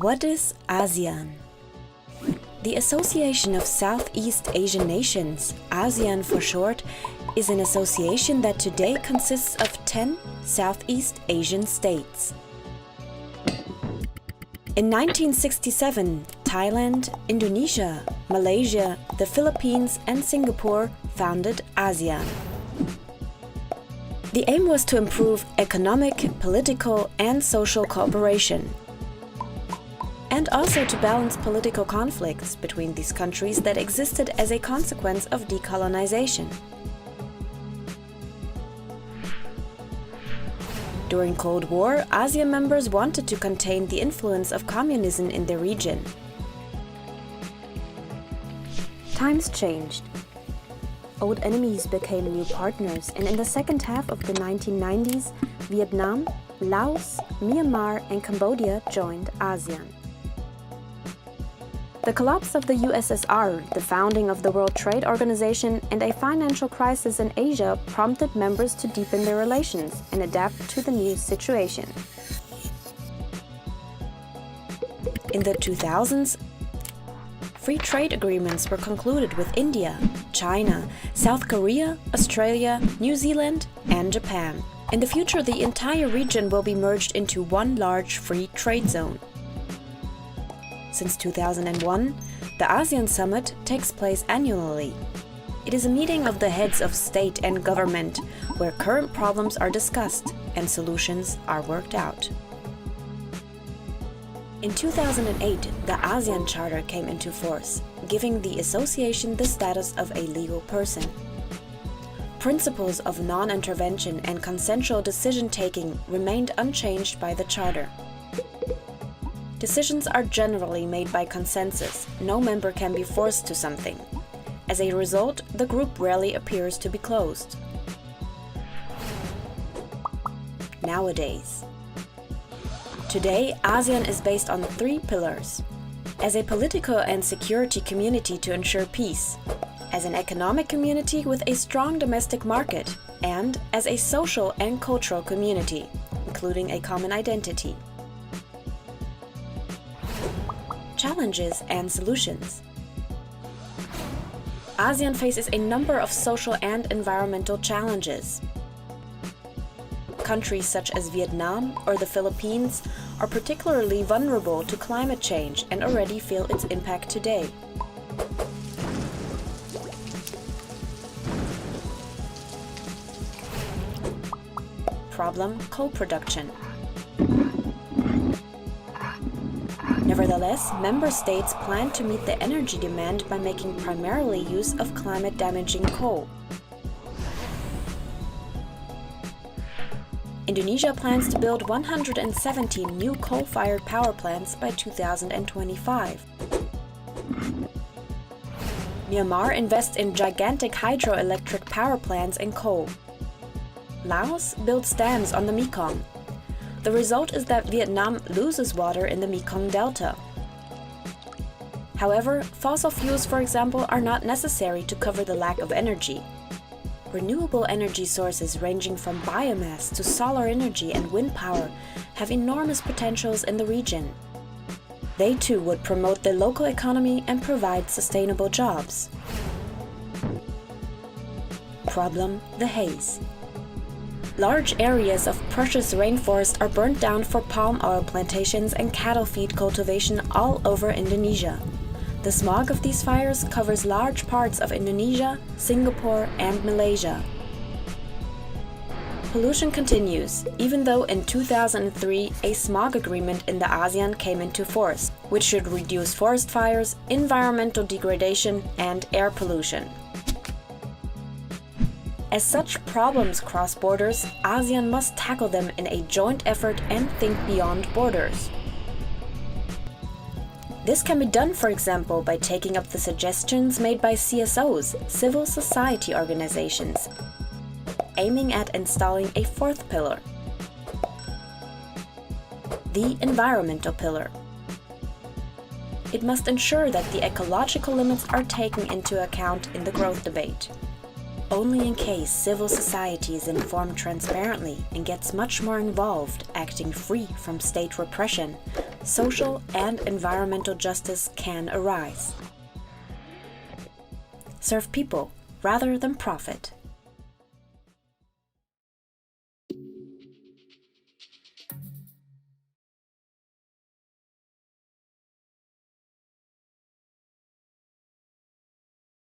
What is ASEAN? The Association of Southeast Asian Nations, ASEAN for short, is an association that today consists of 10 Southeast Asian states. In 1967, Thailand, Indonesia, Malaysia, the Philippines and Singapore founded ASEAN. The aim was to improve economic, political and social cooperation, and also to balance political conflicts between these countries that existed as a consequence of decolonization. During Cold War, ASEAN members wanted to contain the influence of communism in the region. Times changed. Old enemies became new partners, and in the second half of the 1990s, Vietnam, Laos, Myanmar and Cambodia joined ASEAN. The collapse of the USSR, the founding of the World Trade Organization, and a financial crisis in Asia prompted members to deepen their relations and adapt to the new situation. In the 2000s, free trade agreements were concluded with India, China, South Korea, Australia, New Zealand, and Japan. In the future, the entire region will be merged into one large free trade zone. Since 2001, the ASEAN Summit takes place annually. It is a meeting of the heads of state and government where current problems are discussed and solutions are worked out. In 2008, the ASEAN Charter came into force, giving the association the status of a legal person. Principles of non-intervention and consensual decision-taking remained unchanged by the Charter. Decisions are generally made by consensus. No member can be forced to something. As a result, the group rarely appears to be closed. Nowadays. Today, ASEAN is based on 3 pillars. As a political and security community to ensure peace, as an economic community with a strong domestic market, and as a social and cultural community, including a common identity. Challenges and solutions. ASEAN faces a number of social and environmental challenges. Countries such as Vietnam or the Philippines are particularly vulnerable to climate change and already feel its impact today. Problem: coal production. Nevertheless, member states plan to meet the energy demand by making primarily use of climate-damaging coal. Indonesia plans to build 117 new coal-fired power plants by 2025. Myanmar invests in gigantic hydroelectric power plants and coal. Laos builds dams on the Mekong. The result is that Vietnam loses water in the Mekong Delta. However, fossil fuels, for example, are not necessary to cover the lack of energy. Renewable energy sources ranging from biomass to solar energy and wind power have enormous potentials in the region. They too would promote the local economy and provide sustainable jobs. Problem: the haze. Large areas of precious rainforest are burnt down for palm oil plantations and cattle feed cultivation all over Indonesia. The smog of these fires covers large parts of Indonesia, Singapore, and Malaysia. Pollution continues, even though in 2003 a smog agreement in the ASEAN came into force, which should reduce forest fires, environmental degradation, and air pollution. As such problems cross borders, ASEAN must tackle them in a joint effort and think beyond borders. This can be done, for example, by taking up the suggestions made by CSOs, civil society organizations, aiming at installing a 4th pillar, the environmental pillar. It must ensure that the ecological limits are taken into account in the growth debate. Only in case civil society is informed transparently and gets much more involved, acting free from state repression, social and environmental justice can arise. Serve people rather than profit.